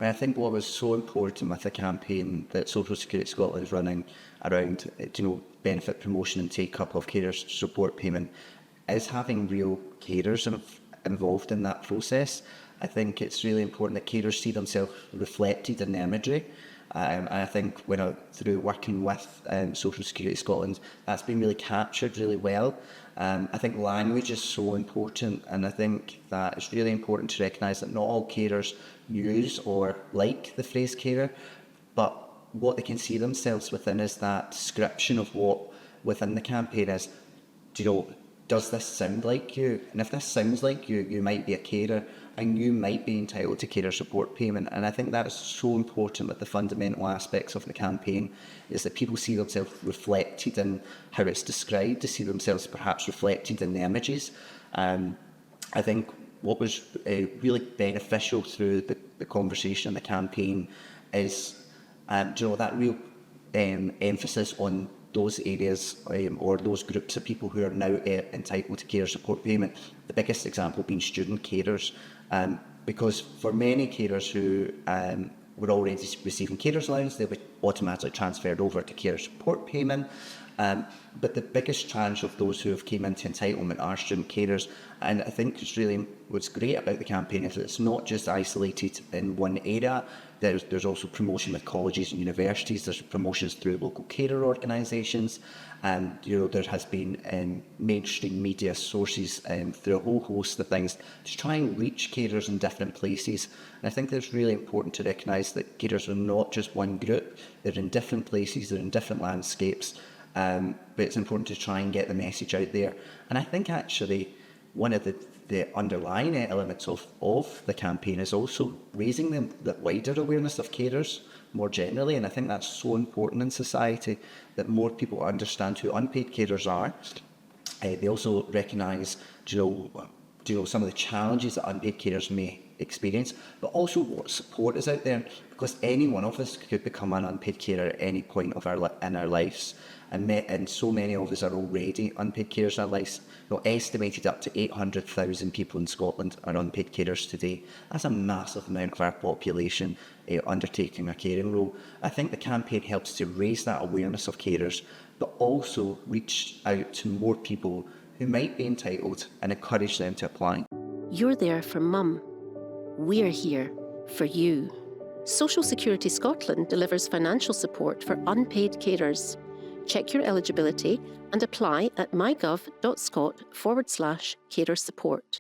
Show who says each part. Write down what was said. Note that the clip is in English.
Speaker 1: I think what was so important with the campaign that Social Security Scotland is running around, benefit promotion and take-up of carers support payment is having real carers involved in that process. I think it's really important that carers see themselves reflected in the imagery. And I think through working with Social Security Scotland, that's been really captured really well. I think language is so important, and I think that it's really important to recognise that not all carers use or like the phrase carer, but what they can see themselves within is that description of what within the campaign is, does this sound like you? And if this sounds like you, you might be a carer and you might be entitled to carer support payment. And I think that is so important with the fundamental aspects of the campaign, is that people see themselves reflected in how it's described, to see themselves perhaps reflected in the images. I think what was really beneficial through the conversation and the campaign is that real emphasis on those areas or those groups of people who are now entitled to carer support payment. The biggest example being student carers, because for many carers who were already receiving carers allowance, they were automatically transferred over to carer support payment. But the biggest tranche of those who have came into entitlement are student carers, and I think what's great about the campaign is that it's not just isolated in one area. There's also promotion with colleges and universities. There's promotions through local carer organisations, and there has been mainstream media sources through a whole host of things to try and reach carers in different places. And I think it's really important to recognise that carers are not just one group. They're in different places. They're in different landscapes. But it's important to try and get the message out there. And I think actually one of the underlying elements of the campaign is also raising the wider awareness of carers more generally. And I think that's so important in society, that more people understand who unpaid carers are. They also recognise, some of the challenges that unpaid carers may experience, but also what support is out there, because any one of us could become an unpaid carer at any point in our lives. And so many of us are already unpaid carers in our lives. Estimated up to 800,000 people in Scotland are unpaid carers today. That's a massive amount of our population undertaking a caring role. I think the campaign helps to raise that awareness of carers, but also reach out to more people who might be entitled and encourage them to apply.
Speaker 2: You're there for Mum. We're here for you. Social Security Scotland delivers financial support for unpaid carers. Check your eligibility and apply at mygov.scot/carer support.